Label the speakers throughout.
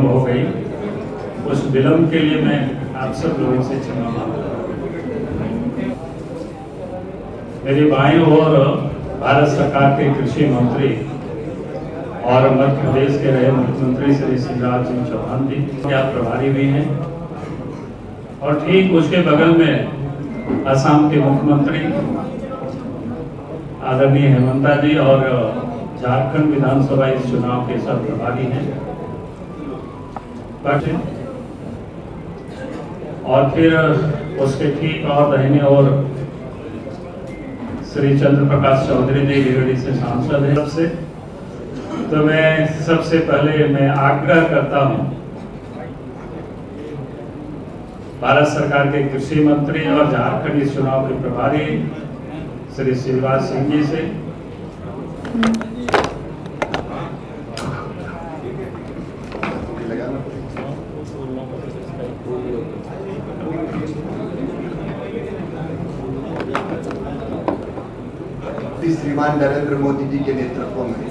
Speaker 1: विलम्ब हो गई। उस विलम्ब के लिए मैं आप सब लोगों से क्षमा मांगता हूँ। मेरी बाईं ओर भारत सरकार के कृषि मंत्री और मध्य प्रदेश के रहे मुख्यमंत्री श्री शिवराज सिंह चौहान जी क्या प्रभारी भी हैं, और ठीक उसके बगल में असम के मुख्यमंत्री आदरणीय हेमंता जी और झारखंड विधानसभा इस चुनाव के सब प्रभारी हैं। और फिर उसके ठीक और दाहिने ओर श्री चंद्र प्रकाश चौधरी जी गिरिडीह से सांसद हैं। सबसे तो मैं सबसे पहले मैं आग्रह करता हूं भारत सरकार के कृषि मंत्री और झारखंड इस चुनाव के प्रभारी श्री शिवराज सिंह जी से
Speaker 2: श्रीमान नरेंद्र मोदी जी के नेतृत्व में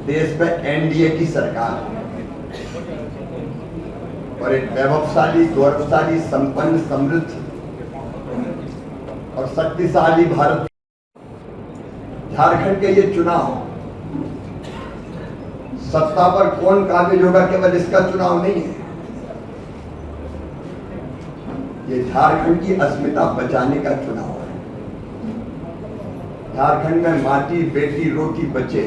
Speaker 2: देश में एनडीए की सरकार और एक वैभवशाली, गौरवशाली, संपन्न, समृद्ध और शक्तिशाली भारत। झारखंड के ये चुनाव सत्ता पर कौन काबिज होगा केवल इसका चुनाव नहीं है, ये झारखंड की अस्मिता बचाने का चुनाव है। झारखंड में माटी, बेटी, रोटी बचे,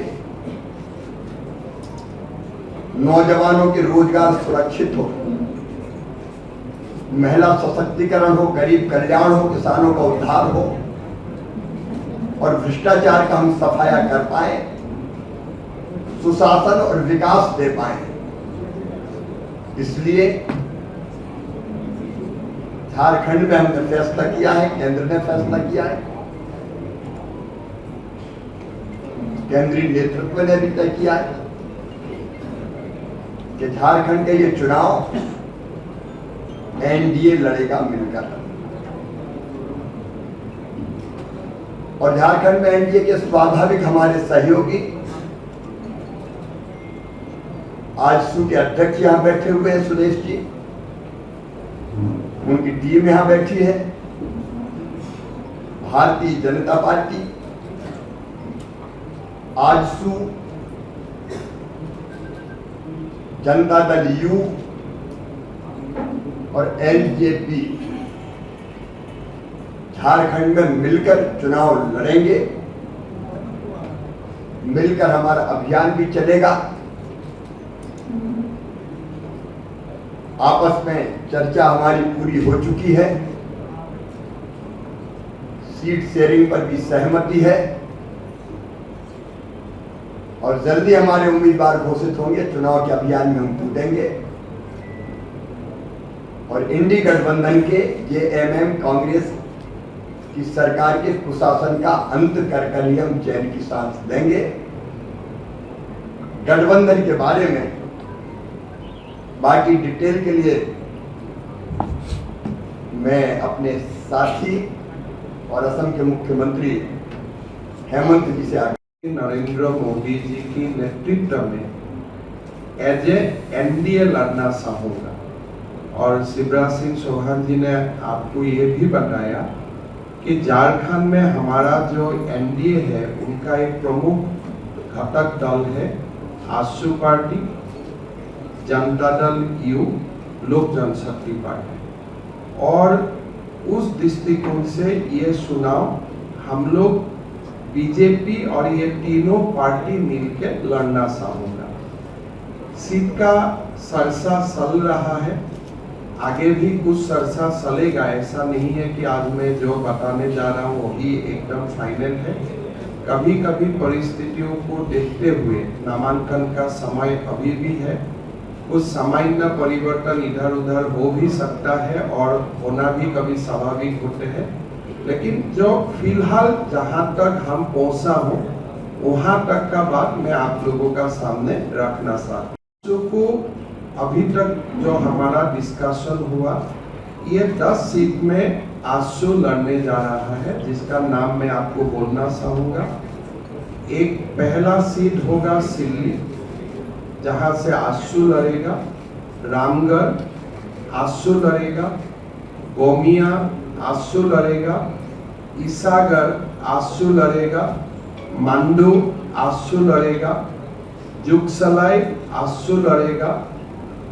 Speaker 2: नौजवानों के रोजगार सुरक्षित हो, महिला सशक्तिकरण हो, गरीब कल्याण हो, किसानों का उद्धार हो और भ्रष्टाचार का हम सफाया कर पाए, सुशासन और विकास दे पाए। इसलिए झारखंड में हमने फैसला किया है, केंद्र ने फैसला किया है, केंद्रीय नेतृत्व ने भी तय किया है कि झारखंड के ये चुनाव एनडीए लड़ेगा मिलकर। और झारखंड में एनडीए के स्वाभाविक हमारे सहयोगी आजसू के अध्यक्ष यहां बैठे हुए हैं, सुरेश जी, उनकी टीम यहां बैठी है। भारतीय जनता पार्टी, आजसू, जनता दल यू और एलजेपी झारखंड में मिलकर चुनाव लड़ेंगे। मिलकर हमारा अभियान भी चलेगा। आपस में चर्चा हमारी पूरी हो चुकी है, सीट शेयरिंग पर भी सहमति है और जल्दी हमारे उम्मीदवार घोषित होंगे। चुनाव के अभियान में हम कूदेंगे और इंडी गठबंधन के जेएमएम कांग्रेस की सरकार के कुशासन का अंत कर ही हम चैन की सांस लेंगे। गठबंधन के बारे में बाकी डिटेल के लिए मैं अपने साथी और असम के मुख्यमंत्री हेमंत जी से
Speaker 3: नरेंद्र मोदी जी की नेतृत्व में एज एनडीए लड़ना चाहूंगा। और शिवराज सिंह चौहान जी ने आपको ये भी बताया कि झारखंड में हमारा जो एनडीए है उनका एक प्रमुख घटक दल है आजसू पार्टी, जनता दल यू, लोक जनशक्ति पार्टी। और उस दृष्टिकोण से ये चुनाव हम लोग बीजेपी और ये तीनों पार्टी मिलकर लड़ना चाहूंगा। सीट का चर्चा चल रहा है, आगे भी कुछ चर्चा चलेगा। ऐसा नहीं है कि आज मैं जो बताने जा रहा हूँ वही एकदम फाइनल है। कभी कभी परिस्थितियों को देखते हुए नामांकन का समय अभी भी है, कुछ सामान्य परिवर्तन इधर उधर हो भी सकता है और होना भी कभी स्वाभाविक होते हैं। लेकिन जो फिलहाल जहां तक हम पहुंचा हूं वहां तक का बात मैं आप लोगों का सामने रखना चाहता हूं। को अभी तक जो हमारा डिस्कशन हुआ, ये 10 सीट में आजसू लड़ने जा रहा है, जिसका नाम मैं आपको बोलना चाहूंगा। एक पहला सीट होगा सिल्ली, जहां से आशु लड़ेगा, रामगढ़ आशु लड़ेगा, गोमिया आशु लड़ेगा, ईसागढ़ आशु लड़ेगा, मांडू आशु लड़ेगा, जुगसलाई आशु लड़ेगा,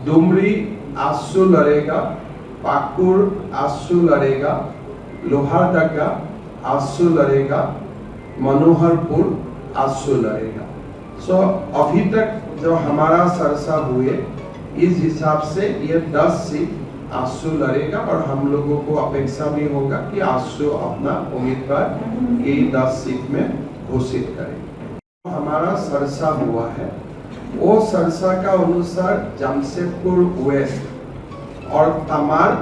Speaker 3: डुमरी आशु लड़ेगा, पाकुड़ आशु लड़ेगा, लोहारदगा आशु लड़ेगा, मनोहरपुर आशु लड़ेगा। सो अभी तक जो हमारा सरसा हुए इस हिसाब से ये 10 सीट आशु लड़ेगा और हम लोगों को अपेक्षा भी होगा कि आशु अपना उम्मीदवार ये 10 सीट में घोषित करेगा। हमारा सरसा हुआ है वो सरसा का अनुसार जमशेदपुर वेस्ट और तमार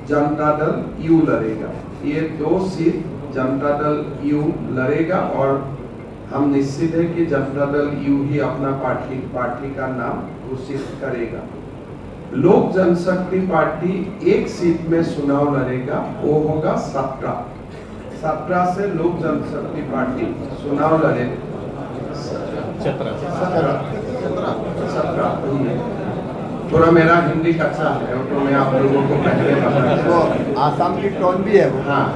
Speaker 3: जनता दल यू लड़ेगा। ये 2 सीट जनता दल यू लड़ेगा और हम निश्चित है कि जनता दल यू ही अपना पार्टी का नाम घोषित करेगा। लोक जनशक्ति पार्टी 1 सीट में चुनाव लड़ेगा, वो होगा 17 से लोक जनशक्ति पार्टी चुनाव लड़ेगा। 17 थोड़ा मेरा हिंदी कच्चा है तो मैं आप लोगों को पहले बता
Speaker 2: तो आसाम की टोन भी है वो।
Speaker 3: हाँ,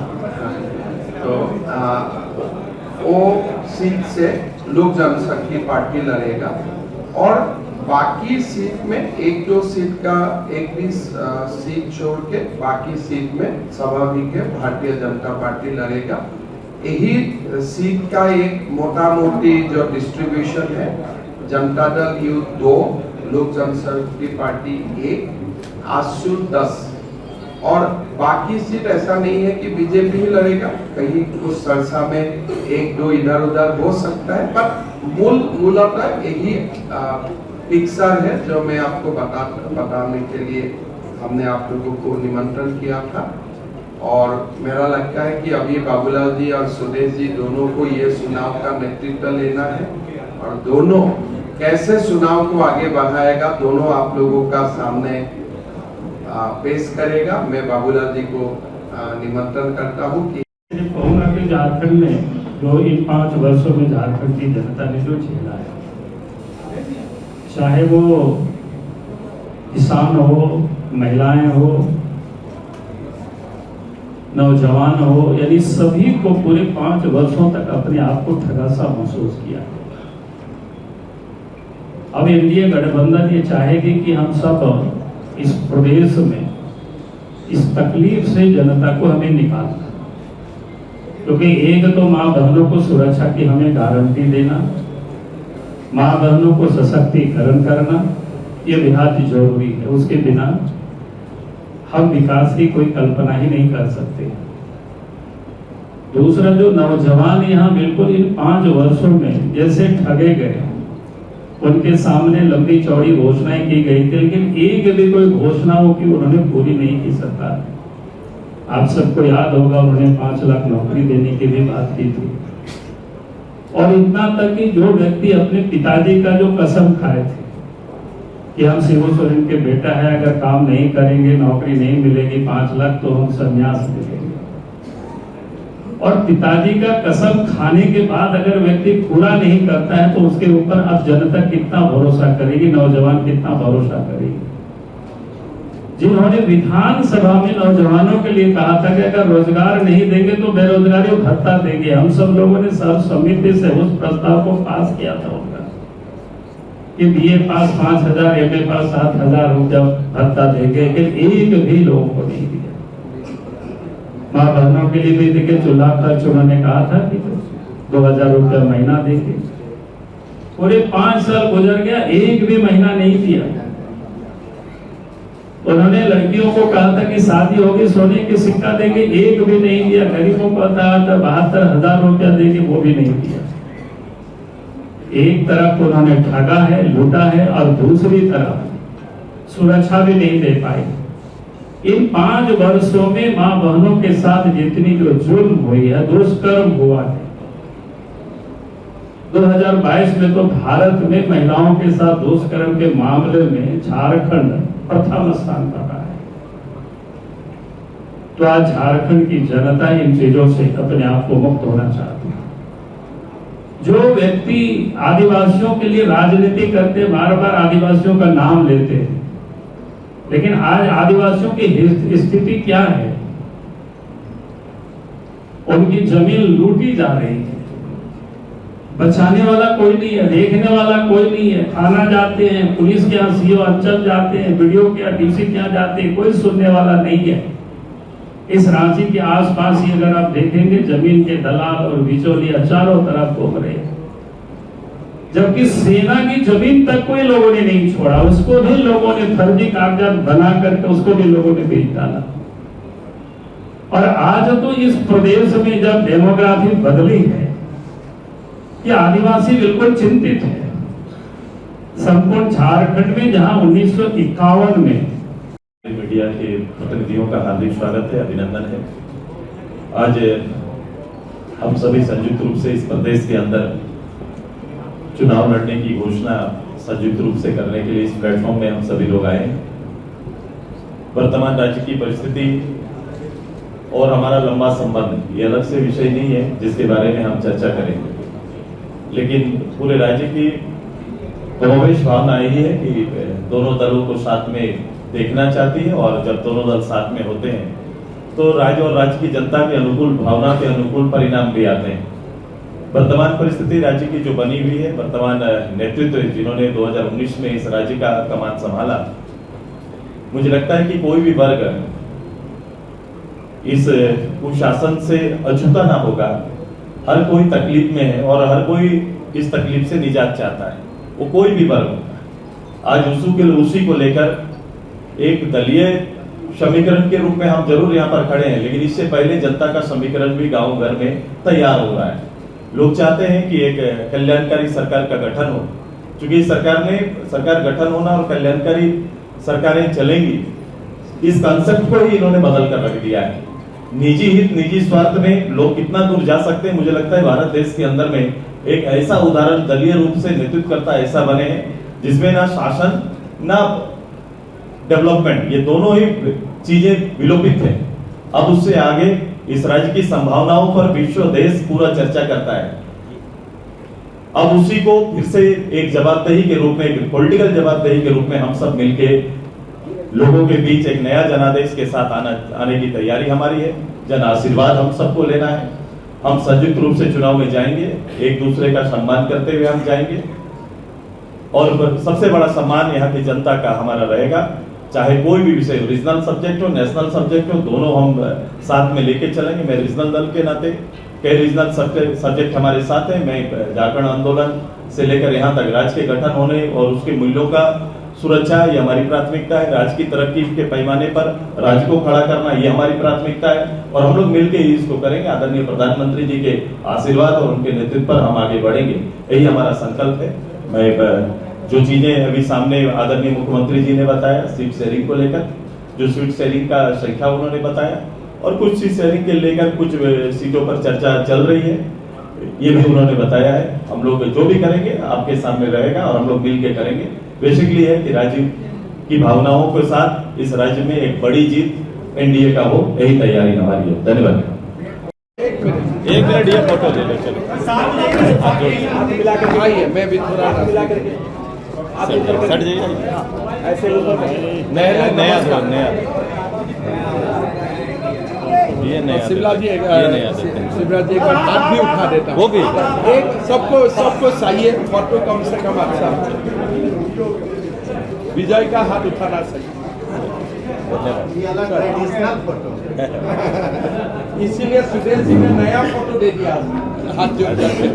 Speaker 3: तो वो सीट से लोक जनशक्ति पार्टी लड़ेगा और बाकी सीट में 1-2 सीट का एक भी सीट छोड़ के बाकी सीट में स्वाभाविक है भारतीय जनता पार्टी लड़ेगा। यही सीट का एक मोटा मोटी जो डिस्ट्रीब्यूशन है, जनता दल यू 2, लोक जनशक्ति पार्टी 1, आशु 10 और बाकी सीट ऐसा नहीं है कि बीजेपी ही लड़ेगा, कहीं कुछ सरसा में 1-2 इधर उधर हो सकता है, पर मूलतः यही पिक्चर है जो मैं आपको बताने के लिए हमने आप लोगों को निमंत्रण किया था। और मेरा लगता है कि अभी बाबूलाल जी और सुदेश जी दोनों को ये चुनाव का नेतृत्व लेना है और दोनों कैसे चुनाव को आगे बढ़ाएगा दोनों आप लोगों का सामने पेश करेगा। मैं बाबूलाल जी को निमंत्रण करता हूँ कि
Speaker 1: कहूँगा कि झारखंड में जो इन 5 वर्षों में झारखंड की जनता ने जो झेला है, चाहे वो किसान हो, महिलाएं हो, नौजवान हो, यानी सभी को पूरे 5 वर्षों तक अपने आप को ठगा सा महसूस किया। अब एनडीए गठबंधन ये चाहेगी कि हम सब इस प्रदेश में इस तकलीफ से जनता को हमें निकालना, क्योंकि एक तो माँ बहनों को सुरक्षा की हमें गारंटी देना, माँ बहनों को सशक्तिकरण करना, ये बेहद जरूरी है। उसके बिना हम विकास की कोई कल्पना ही नहीं कर सकते। दूसरा, जो नौजवान यहाँ बिल्कुल इन 5 वर्षों में जैसे ठगे गए, उनके सामने लंबी चौड़ी घोषणाएं की गई थी, लेकिन एक भी कोई घोषणाओं की उन्होंने पूरी नहीं की सरकार। आप सबको याद होगा उन्होंने 5 लाख नौकरी देने की भी बात की थी, और इतना तक कि जो व्यक्ति अपने पिताजी का जो कसम खाए थे कि हम शिबू सोरेन के बेटा है, अगर काम नहीं करेंगे, नौकरी नहीं मिलेगी 5 लाख तो हम संन्यास देंगे, और पिताजी का कसम खाने के बाद अगर व्यक्ति पूरा नहीं करता है तो उसके ऊपर अब जनता कितना भरोसा करेगी, नौजवान कितना भरोसा करेगी। जिन्होंने विधानसभा में नौजवानों के लिए कहा था कि अगर रोजगार नहीं देंगे तो बेरोजगारी भत्ता देंगे, हम सब लोगों ने सर्वसम्मति से उस प्रस्ताव को पास किया था उनका कि बीए पास 5,000, एमए पास 7,000 रुपया भत्ता देंगे, लेकिन एक भी लोगों को नहीं दिया। माँ बहनों के लिए भी देखिए चूल्हा खर्च उन्होंने कहा था कि 2,000 रुपया महीना देंगे, पूरे 5 साल गुजर गया, एक भी महीना नहीं दिया। उन्होंने लड़कियों को कहा था कि शादी होगी सोने की सिक्का देंगे, एक भी नहीं दिया। गरीबों को कहा था 72,000 रुपया देंगे, वो भी नहीं दिया। एक तरफ उन्होंने ठगा है, लूटा है, और दूसरी तरफ सुरक्षा भी नहीं दे पाई। इन 5 वर्षों में मां बहनों के साथ जितनी जो जुल्म हुई है, दुष्कर्म हुआ है, 2022 में तो भारत में महिलाओं के साथ दुष्कर्म के मामले में झारखंड प्रथम स्थान पर रहा है। तो आज झारखंड की जनता इन चीजों से अपने आप को मुक्त होना चाहती है। जो व्यक्ति आदिवासियों के लिए राजनीति करते, बार बार आदिवासियों का नाम लेते हैं, लेकिन आज आदिवासियों की स्थिति क्या है? उनकी जमीन लूटी जा रही है, बचाने वाला कोई नहीं है, देखने वाला कोई नहीं है। थाना जाते हैं, पुलिस के यहाँ सीओ अंचल जाते हैं, वीडियो के यहाँ डीसी के यहाँ जाते हैं, कोई सुनने वाला नहीं है। इस रांची के आसपास ही अगर आप देखेंगे, जमीन के दलाल और बिचौलिया चारों तरफ घूम रहे हैं, जबकि सेना की जमीन तक कोई लोगों ने नहीं छोड़ा, उसको भी लोगों ने फर्जी कागजात बना करके उसको भी लोगों ने बेच डाला। और आज तो इस प्रदेश में जब डेमोग्राफी बदली है कि आदिवासी बिल्कुल चिंतित है। संपूर्ण झारखंड में जहां 1951 में,
Speaker 4: मीडिया के प्रतिनिधियों का हार्दिक स्वागत है, अभिनंदन है। आज हम सभी संयुक्त रूप से इस प्रदेश के अंदर चुनाव लड़ने की घोषणा संयुक्त रूप से करने के लिए इस प्लेटफॉर्म में हम सभी लोग आए हैं। वर्तमान राज्य की परिस्थिति और हमारा लंबा संबंध ये अलग से विषय नहीं है जिसके बारे में हम चर्चा करेंगे, लेकिन पूरे राज्य की कमोवेश भावना यही है कि दोनों दलों को साथ में देखना चाहती है, और जब दोनों दल साथ में होते हैं तो राज्य और राज्य की जनता के अनुकूल, भावना के अनुकूल परिणाम भी आते हैं। वर्तमान परिस्थिति राज्य की जो बनी हुई है, वर्तमान नेतृत्व जिन्होंने 2019 में इस राज्य का कमान संभाला, मुझे लगता है कि कोई भी वर्ग इस कुशासन से अछूता ना होगा। हर कोई तकलीफ में है और हर कोई इस तकलीफ से निजात चाहता है, वो कोई भी वर्ग। आज उसी को लेकर एक दलीय समीकरण के रूप में हम जरूर यहाँ पर खड़े हैं, लेकिन इससे पहले जनता का समीकरण भी गांव घर में तैयार हो रहा है। लोग चाहते हैं कि एक कल्याणकारी सरकार का गठन हो, क्योंकि सरकार गठन होना और कल्याणकारी सरकारें चलेंगी, इस कंसेप्ट को ही इन्होंने बदल कर रख दिया है। निजी हित, निजी स्वार्थ में लोग कितना दूर जा सकते हैं, मुझे लगता है भारत देश के अंदर में एक ऐसा उदाहरण दलीय रूप से नेतृत्व करता ऐसा बने हैं जिसमें ना शासन ना डेवलपमेंट, ये दोनों ही चीजें विलोपित है। अब उससे आगे इस राज्य की संभावनाओं पर विश्व देश पूरा चर्चा करता है। अब उसी को फिर से एक जवाबदेही के रूप में, एक पॉलिटिकल जवाबदेही के रूप में हम सब मिलके लोगों के बीच एक नया जनादेश के साथ आने की तैयारी हमारी है। जन आशीर्वाद हम सबको लेना है। हम संयुक्त रूप से चुनाव में जाएंगे, एक दूसरे का सम्मान करते हुए हम जाएंगे, और सबसे बड़ा सम्मान यहाँ की जनता का हमारा रहेगा। चाहे कोई भी विषय, रीजनल सब्जेक्ट हो, नेशनल सब्जेक्ट हो, दोनों हम साथ में लेके चलेंगे। मैं रीजनल दल के नाते कई रीजनल सब्जेक्ट हमारे साथ है। मैं झारखंड आंदोलन से लेकर यहाँ तक राज्य के गठन होने और उसके मूल्यों का सुरक्षा, ये हमारी प्राथमिकता है। राज्य की तरक्की के पैमाने पर राज्य को खड़ा करना, ये हमारी प्राथमिकता है, और हम लोग मिलकर ही इसको करेंगे। आदरणीय प्रधानमंत्री जी के आशीर्वाद और उनके नेतृत्व पर हम आगे बढ़ेंगे, यही हमारा संकल्प है। मैं जो चीजें अभी सामने आदरणीय मुख्यमंत्री जी ने बताया सीट शेयरिंग को लेकर, जो सीट शेयरिंग का संख्या उन्होंने बताया, और कुछ सीट शेयरिंग के लेकर कुछ सीटों पर चर्चा चल रही है, ये भी उन्होंने बताया है। हम लोग जो भी करेंगे आपके सामने रहेगा और हम लोग मिल के करेंगे। बेसिकली है कि राज्य की भावनाओं के साथ इस राज्य में एक बड़ी जीत एनडीए का हो, यही तैयारी हमारी है। धन्यवाद।
Speaker 5: एक मिनट ये फोटो ले लो, चलो मैं भी थोड़ा सट जाइए ऐसे नया ये नया शिवराज जी, शिवराज जी एक बार हाथ भी उठा देता, वो भी एक सबको चाहिए फोटो कम से कम अच्छा। विजय का हाथ उठाना चाहिए, इसीलिए सुदेश जी ने नया फोटो दे दिया हाथ जोड़ करके।